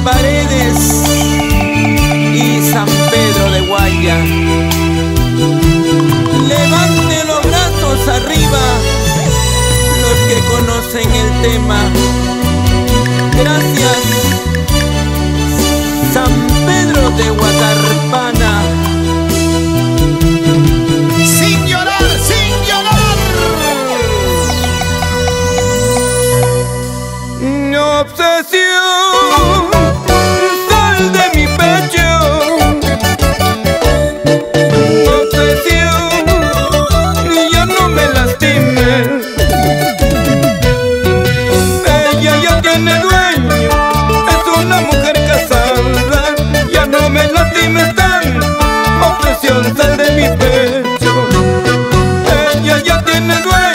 Paredes y San Pedro de Guaya. Levante los brazos arriba los que conocen el tema. Gracias, San Pedro de Huacarpana. Sin llorar, sin llorar. Mi obsesión, sal de mi pecho. Mi obsesión, ya no me lastimes. Ella ya tiene dueño, es una mujer casada. Ya no me lastimes tanto, obsesión, sal de mi pecho. Ella ya tiene dueño.